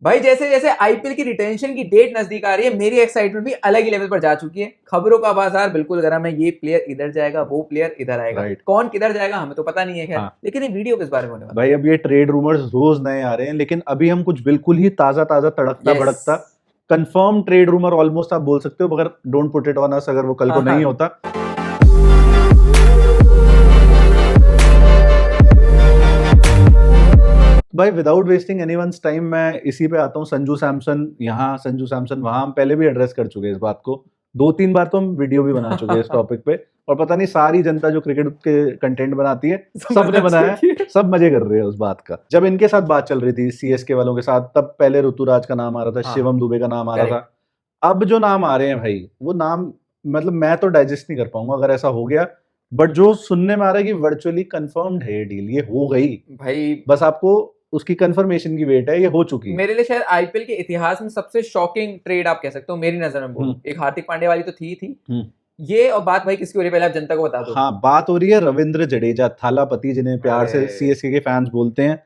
भाई जैसे जैसे आईपीएल की रिटेंशन की डेट नजदीक आ रही है, मेरी एक्साइटमेंट भी अलग ही लेवल पर जा चुकी है। खबरों का बाजार बिल्कुल गर्म है, ये प्लेयर इधर जाएगा, वो प्लेयर इधर आएगा, राइट। कौन किधर जाएगा हमें तो पता नहीं है खैर। हाँ लेकिन ये वीडियो किस बारे में होने वाला भाई, अब ये ट्रेड रूमर्स रोज नए आ रहे हैं, लेकिन अभी हम कुछ बिल्कुल ही ताजा ताजा तड़कता है? यस। भड़कता कंफर्म ट्रेड रूमर ऑलमोस्ट आप बोल सकते हो, मगर don't put it on us अगर वो कल को हाँ नहीं हाँ। होता। भाई विदाउट वेस्टिंग एनीवन्स टाइम मैं इसी पे आता हूँ। संजू सैमसन यहाँ, संजू सैमसन वहां, हम पहले भी एड्रेस कर चुके हैं इस बात को। 2-3 बार तो हम वीडियो भी बना चुके हैं इस टॉपिक पे, और पता नहीं सारी जनता जो क्रिकेट के कंटेंट बनाती है सबने बनाया है, सब मजे कर रहे हैं उस बात का। जब इनके साथ बात चल रही थी सीएसके वालों के साथ, तब पहले ऋतुराज का नाम आ रहा था, हाँ, शिवम दुबे का नाम आ रहा correct। था। अब जो नाम आ रहे हैं भाई, वो नाम मतलब मैं तो डाइजेस्ट नहीं कर पाऊंगा अगर ऐसा हो गया। बट जो सुनने में आ रहा है कि वर्चुअली कंफर्म्ड है डील, ये हो गई। भाई बस आपको उसकी कंफर्मेशन की वेट है, ये हो चुकी है। मेरे लिए शायद आईपीएल के इतिहास में सबसे शॉकिंग ट्रेड आप कह सकते हो, मेरी नजर में बोलो। एक हार्दिक पांड्या वाली तो थी ये, और बात भाई किसकी हो रही है पहले आप जनता को बता दो। हाँ, बात हो रही है रविंद्र जडेजा, थालापति जिन्हें प्यार से अरे। सीएसके के फैंस बोलते हैं।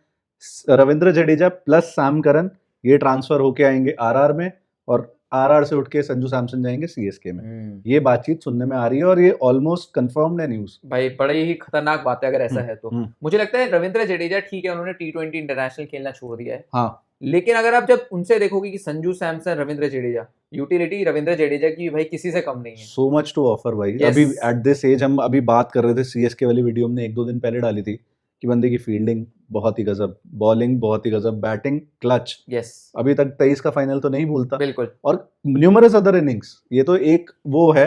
Ravindra Jadeja plus Sam Curran, ये ट्रांसफर होके आएंगे आरआर में, और आरआर से उठ के संजू सैमसन जाएंगे सीएसके में। ये बातचीत सुनने में आ रही है, और ये ऑलमोस्ट कंफर्म्ड है न्यूज। भाई बड़ी ही खतरनाक बात है अगर ऐसा है तो। मुझे लगता है रविंद्र जडेजा ठीक है, उन्होंने टी20 इंटरनेशनल खेलना छोड़ दिया है। हाँ, लेकिन अगर आप जब उनसे देखोगे कि संजू सैमसन, रविंद्र जडेजा, यूटिलिटी रविंद्र जडेजा की भाई किसी से कम नहीं है। सो मच टू ऑफर भाई। Yes। अभी एट दिस एज, हम अभी बात कर रहे थे, सीएसके वाली वीडियो हमने 1-2 दिन पहले डाली थी कि बंदे की फील्डिंग बहुत ही गजब, बॉलिंग बहुत ही गजब, बैटिंग क्लच। यस। अभी तक 23 का फाइनल तो नहीं भूलता, बिल्कुल। और न्यूमरस अदर इनिंग्स। ये तो एक वो है,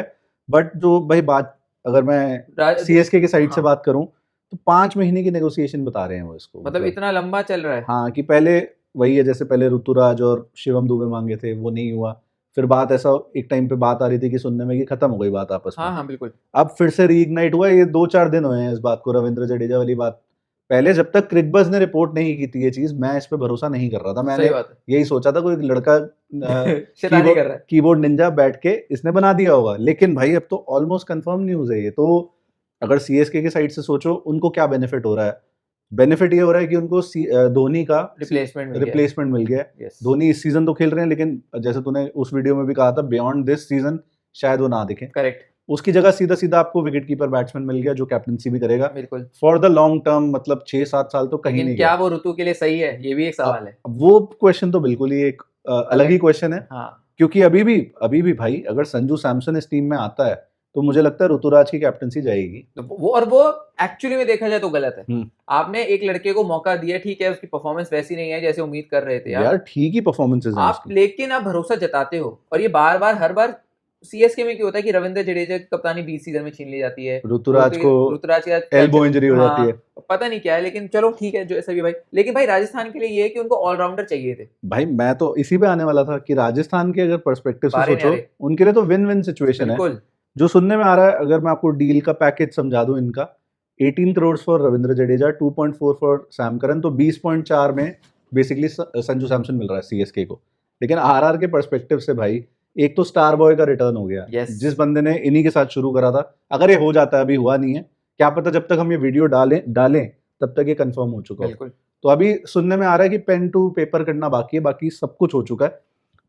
बट जो भाई बात, अगर मैं सीएसके की साइड से बात करूं, तो 5 महीने की नेगोशिएशन बता रहे हैं वो इसको। मतलब इतना लंबा चल रहा है। हाँ, कि पहले वही है, जैसे पहले ऋतुराज और शिवम दुबे मांगे थे, वो नहीं हुआ। फिर बात ऐसा, एक टाइम पे बात आ रही थी कि सुनने में कि खत्म हो गई बात आपस में। हाँ हाँ बिल्कुल। अब फिर से रीइग्नाइट हुआ। ये 2-4 दिन हुए हैं इस बात को, रविंद्र जडेजा वाली बात। पहले जब तक क्रिकबज़ ने रिपोर्ट नहीं की थी ये चीज, मैं इस पे भरोसा नहीं कर रहा था। मैंने सही बात है। यही सोचा था कोई लड़का शैतानी कर रहा है। कीबोर्ड निंजा बैठ के इसने बना दिया होगा। लेकिन भाई अब तो ऑलमोस्ट कंफर्म न्यूज है ये तो। अगर सीएसके की साइड से सोचो, उनको क्या बेनिफिट हो रहा है? बेनिफिट ये हो रहा है कि उनको धोनी का रिप्लेसमेंट मिल गया है। धोनी इस सीजन तो खेल रहे हैं, लेकिन जैसे तूने उस वीडियो में भी कहा था, बियॉन्ड दिस सीजन शायद वो ना दिखे। करेक्ट। उसकी जगह सीधा सीधा आपको विकेट कीपर बैट्समैन मिल गया, जो कैप्टनसी भी करेगा बिल्कुल फॉर द लॉन्ग टर्म, मतलब 6-7 साल तो कहीं नहीं क्या गया। वो ऋतु के लिए सही है, ये भी एक सवाल है। वो क्वेश्चन तो बिल्कुल ही एक अलग ही क्वेश्चन है। हाँ। क्योंकि अभी भी भाई, अगर संजू सैमसन इस टीम में आता है, तो मुझे लगता है ऋतुराज की कैप्टनसी जाएगी। वो एक्चुअली में देखा जाए तो गलत है। आपने एक लड़के को मौका दिया, ठीक है, उसकी परफॉर्मेंस वैसी नहीं है जैसे उम्मीद कर रहे थे यार ठीक ही परफॉर्मेंसेस हैं आप, लेकिन आप भरोसा जताते हो, और ये बार बार हर बार सीएसके में क्या होता है कि रविंद्र जडेजा की कप्तानी 20 सीजन में छीन ली जाती है, ऋतुराज का एल्बो इंजरी हो जाती है, पता नहीं क्या है। लेकिन चलो ठीक है, जो ऐसा भी भाई। लेकिन भाई राजस्थान के लिए ये है कि उनको ऑलराउंडर चाहिए थे। भाई मैं तो इसी पे आने वाला था कि राजस्थान के अगर पर्सपेक्टिव से सोचो, उनके लिए तो विन विन सिचुएशन है। जो सुनने में आ रहा है, अगर मैं आपको डील का पैकेज समझा दूं इनका, 18 crore for Ravindra Jadeja, 2.4 for Sam Curran, तो 20.4 में बेसिकली संजू सैमसन मिल रहा है सीएसके को। लेकिन आरआर के पर्सपेक्टिव से भाई, एक तो स्टार बॉय का रिटर्न हो गया। जिस बंदे ने इन्हीं के साथ शुरू करा था, अगर ये हो जाता है, अभी हुआ नहीं है, क्या पता जब तक हम ये वीडियो डालें तब तक ये कंफर्म हो चुका है। तो अभी सुनने में आ रहा है कि पेन टू पेपर करना बाकी है, बाकी सब कुछ हो चुका है।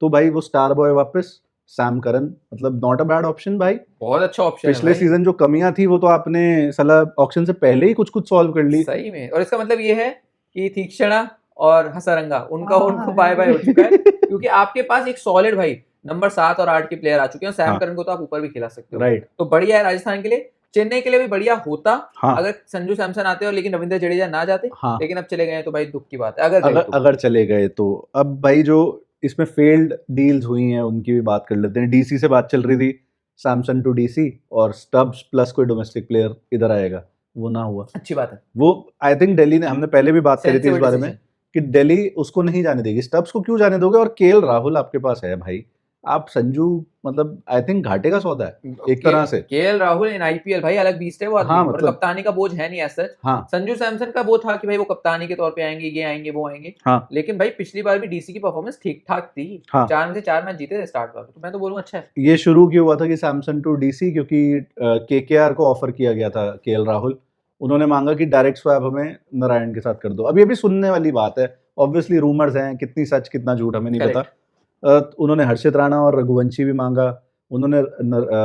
तो भाई वो स्टार बॉय वापस, सैम करन, मतलब नॉट अ बैड ऑप्शन भाई, बहुत अच्छा ऑप्शन। पिछले सीजन जो कमियां थी वो तो आपने साला ऑक्शन से पहले ही कुछ सॉल्व कर ली सही में। और इसका मतलब ये है कि तीक्ष्णा और हसरंगा उनको बाय बाय हो चुका है, क्योंकि आपके पास एक सॉलिड भाई नंबर 7 और 8 के प्लेयर आ चुके हैं। सैम करन को तो आप ऊपर भी खिला सकते हो। राइट। तो बढ़िया है राजस्थान के लिए। चेन्नई के लिए भी बढ़िया होता अगर संजू सैमसन आते और लेकिन रविंद्र जडेजा ना जाते। लेकिन अब चले गए तो भाई दुख की बात है। अगर चले गए तो अब भाई जो इसमें फेल्ड डील्स हुई हैं उनकी भी बात कर लेते हैं। डीसी से बात चल रही थी, सैमसन टू डीसी, और स्टब्स प्लस कोई डोमेस्टिक प्लेयर इधर आएगा, वो ना हुआ। अच्छी बात है। वो आई थिंक दिल्ली ने, हमने पहले भी बात करी थी इस बारे में कि दिल्ली उसको नहीं जाने देगी। स्टब्स को क्यों जाने दोगे? और केएल राहुल आपके पास है भाई, आप संजू, मतलब आई थिंक घाटे का सौदा है एक तरह से। केएल राहुल इन आईपीएल भाई अलग बीस्ट है वो आदमी। और कप्तानी का बोझ है नहीं ऐसा। संजू सैमसन का वो था कि भाई वो कप्तानी के तौर पे आएंगे, ये आएंगे, वो आएंगे। लेकिन भाई पिछली बार भी डीसी की परफॉर्मेंस ठीक ठाक थी। 4 में से 4 मैच जीते थे स्टार्ट पर, तो मैं तो बोलूँ अच्छा है। ये शुरू क्यों हुआ था कि सैमसन टू डीसी, क्योंकि केकेआर को ऑफर किया गया था केएल राहुल। उन्होंने मांगा कि डायरेक्ट स्वैप हमें नारायण के साथ कर दो। अभी सुनने वाली बात है, ऑब्वियसली रूमर्स हैं, कितनी सच कितना झूठ हमें नहीं पता। उन्होंने हर्षित राणा और रघुवंशी भी मांगा, उन्होंने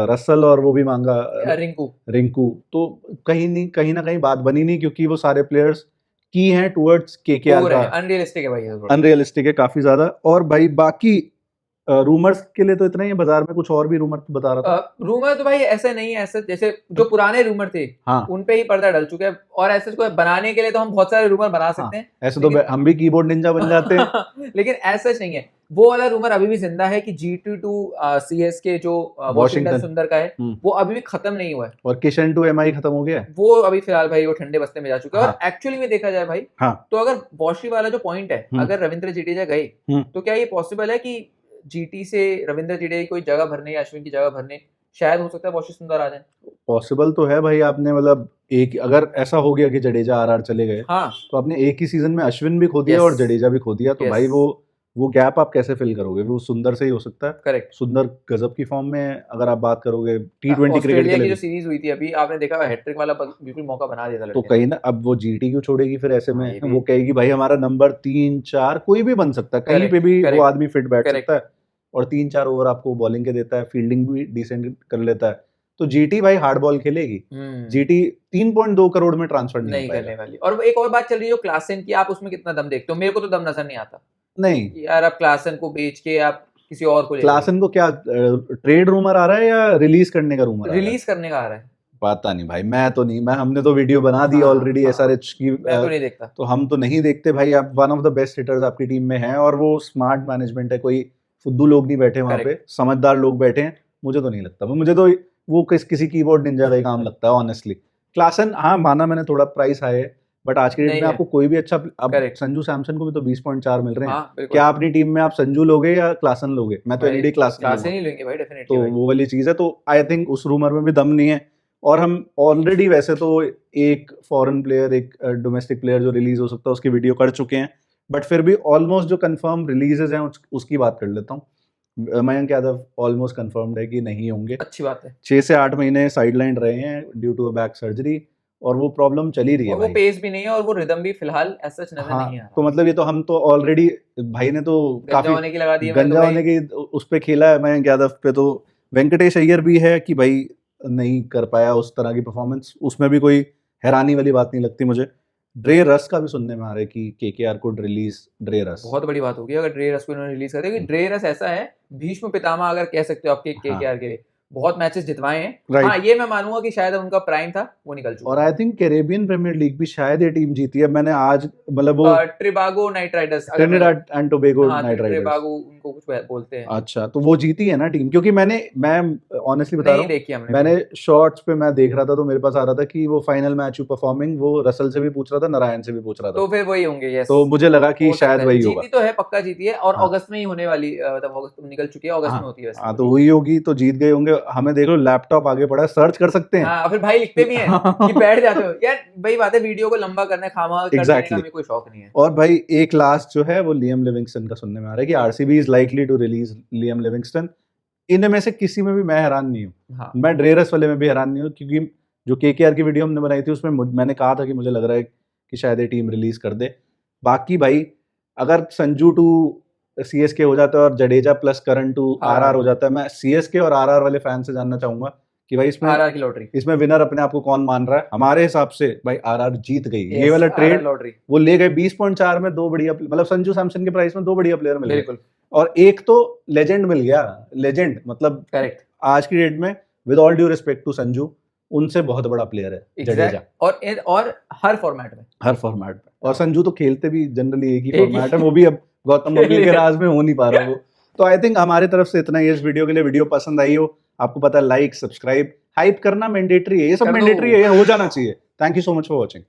रसल और वो भी मांगा रिंकू। तो कहीं ना कहीं बात बनी नहीं, क्योंकि वो सारे प्लेयर्स की हैं टुवर्ड्स केकेआर का। अनरियलिस्टिक है भाई, अनरियलिस्टिक है काफी ज्यादा। और भाई बाकी रूमर्स के लिए तो इतना ही, बाजार में कुछ और भी रूमर बता रहा था। रूमर तो भाई ऐसे नहीं है, ऐसे जैसे जो पुराने रूमर थे हाँ, उन पे ही पर्दा डल चुका है, और ऐसे को बनाने के लिए तो हम बहुत सारे रूमर बना सकते हैं। ऐसे तो हम भी कीबोर्ड निंजा बन जाते हैं। लेकिन ऐसा नहीं है, वो वाला रूमर अभी भी जिंदा है कि GT2 CSK जो वॉशिंगटन सुंदर का है वो अभी भी खत्म नहीं हुआ है। और किशन 2 MI खत्म हो गया है, वो अभी फिलहाल भाई वो ठंडे बस्ते में जा चुका है। और एक्चुअली में देखा जाए भाई, तो अगर वॉशी वाला जो पॉइंट है, अगर रविंद्र जडेजा गए तो क्या ये पॉसिबल है कि GT से रविंद्र जडेजा की कोई जगह भरने या अश्विन की जगह भरने शायद हो सकता है वॉशी सुंदर आ जाए? पॉसिबल तो है भाई। आपने मतलब एक, अगर ऐसा हो गया कि जडेजा RR चले गए, तो आपने एक ही सीजन में अश्विन भी खो दिया और जडेजा भी खो दिया, तो भाई वो गैप आप कैसे फिल करोगे? वो सुंदर से ही हो सकता है। करेक्ट, सुंदर गजब की फॉर्म में, अगर आप बात करोगे T20 क्रिकेट की जो सीरीज हुई थी अभी, आपने देखा हैट्रिक वाला बिल्कुल मौका बना दिया था। तो कहीं ना, अब वो GT क्यों छोड़ेगी फिर ऐसे में? वो कहेगी भाई हमारा नंबर 3-4 कोई भी बन सकता है, कहीं पे भी वो आदमी फिट बैठ सकता है, और 3-4 ओवर आपको बॉलिंग के देता है, फील्डिंग भी डिसेंट कर लेता है। तो GT भाई हार्ड बॉल खेलेगी। GT 3.2 करोड़ में ट्रांसफर नहीं करने वाली। और एक और बात चल रही है क्लासन की, आप उसमें कितना दम देखते हो? मेरे को तो दम नजर नहीं आता। नहीं यार, आप क्लासन को बेच के आप किसी और को ले, क्लासन को क्या ट्रेड रूमर आ रहा है या रिलीज करने का रूमर? रिलीज करने का आ रहा है, पता नहीं भाई, मैं तो नहीं, हमने तो वीडियो बना दी ऑलरेडी SRH की। मैं तो नहीं देखता, तो हम तो नहीं देखते भाई। आप one of the best hitters आपकी टीम में हैं, और वो स्मार्ट मैनेजमेंट है, कोई फुद्दू लोग नहीं बैठे वहां पे, समझदार लोग बैठे हैं। मुझे तो नहीं लगता, मुझे तो वो किसी कीबोर्ड निंजा का ही काम लगता है ऑनेस्टली। क्लासन, हाँ माना मैंने, थोड़ा प्राइस हाई है, बट आज के डेट में आपको कोई भी अच्छा, अब संजू सैमसन को भी तो 20.4 मिल रहे हैं। क्या अपनी टीम में आप संजू लोगे या क्लासन लोगे? मैं तो एलईडी क्लासन ही लेंगे भाई, डेफिनेटली। तो वो वाली चीज है। तो आई थिंक उस रूमर में भी दम नहीं है। और हम ऑलरेडी वैसे तो एक फॉरेन प्लेयर, एक डोमेस्टिक प्लेयर जो रिलीज हो सकता है उसकी वीडियो कर चुके हैं, बट फिर भी ऑलमोस्ट जो कंफर्म रिलीजेस हैं उसकी बात कर लेता हूँ। मयंक यादव ऑलमोस्ट कंफर्म्ड है कि नहीं होंगे। अच्छी बात है। 6 से 8 महीने साइडलाइन रहे हैं due to a back surgery, और वो प्रॉब्लम चली रही है। वो पेस भी नहीं है और वो रिदम भी फिलहाल ऐसा नजर नहीं आ रहा। तो मतलब ये तो हम तो ऑलरेडी, भाई ने तो काफी होने की लगा दी है, गंजा होने की उस पे खेला है मयंक यादव पे। तो वेंकटेश अय्यर भी है कि भाई नहीं कर पाया उस तरह की परफॉर्मेंस, उसमें भी कोई हैरानी वाली बात नहीं लगती मुझे। ड्रे रस का भी सुनने में आ रहा है कि केकेआर को रिलीज ड्रे रस, बहुत बड़ी बात होगी अगर ड्रे रस को इन्होंने रिलीज कर दिया। ड्रे रस ऐसा है, भीष्म पितामह अगर कह सकते हो आपके केकेआर के लिए, बहुत मैचेस जितवाए हैं। हाँ, ये मैं मानूंगा कि शायद उनका प्राइम था, वो निकल चुका। और I think Caribbean Premier League भी शायद ये टीम जीती है। मैंने आज मतलब वो Trinbago knight riders, Trinidad and Tobago knight riders, Trinbago उनको कुछ बोलते हैं। अच्छा, तो वो जीती है ना टीम? क्योंकि मैं ऑनेस्टली बता रहा हूँ, मैंने शॉर्ट्स पे मैं देख रहा था तो मेरे पास आ रहा था कि वो फाइनल मैच यू परफॉर्मिंग, वो रसल से भी पूछ रहा था, नारायण से भी पूछ रहा था। तो फिर वही होंगे। यस, तो मुझे लगा कि शायद वही होगा। जीती तो है, पक्का जीती है, और अगस्त में ही होने वाली, मतलब अगस्त में निकल चुकी है, अगस्त में होती है। हाँ, तो वही होगी, तो जीत गए होंगे। हमें देख लो, लैपटॉप आगे पड़ा है, सर्च कर सकते हैं। हाँ, फिर भाई लिखते भी हैं कि बैठ जाते हो यार, भाई बात है, वीडियो को लंबा करने खामा करने का हमें कोई शौक नहीं है। और भाई एक लास्ट जो है वो लियम लिविंगस्टन का सुनने में आ रहा है कि RCB is likely to release Liam Livingstone. इनमें से किसी में भी मैं हैरान नहीं हूँ। मैं ड्रेरस वाले में भी हैरान नहीं हूँ, क्योंकि जो केकेआर की वीडियो हमने बनाई थी उसमें मैंने कहा था कि मुझे लग रहा है कि शायद ये टीम रिलीज कर दे। बाकी भाई अगर संजू टू CSK हो जाता है और Jadeja plus Karan to RR हो जाता है, मैं CSK और RR वाले फैन से जानना चाहूंगा कि भाई इसमें RR की लॉटरी, इसमें विनर अपने आप को कौन मान रहा है? हमारे हिसाब से भाई RR जीत गई। ये वाला ट्रेड लॉटरी वो ले गए 20.4 में, 2 बढ़िया, मतलब संजू सैमसन के प्राइस में 2 बढ़िया प्लेयर मिल गए, और एक तो लेजेंड मिल गया। लेजेंड मतलब करेक्ट, आज की डेट में with all due respect to Sanju, उनसे बहुत बड़ा प्लेयर है जडेजा, और हर फॉर्मेट में। और संजू तो खेलते भी जनरली एक ही फॉर्मेट है, वो भी अब गौतम गंभीर के राज में हो नहीं पा रहा वो। तो आई थिंक हमारे तरफ से इतना ही इस वीडियो के लिए। वीडियो पसंद आई हो, आपको पता है, लाइक सब्सक्राइब हाइप करना मैंडेटरी है, ये सब मैंडेटरी है, हो जाना चाहिए। Thank you so much for watching.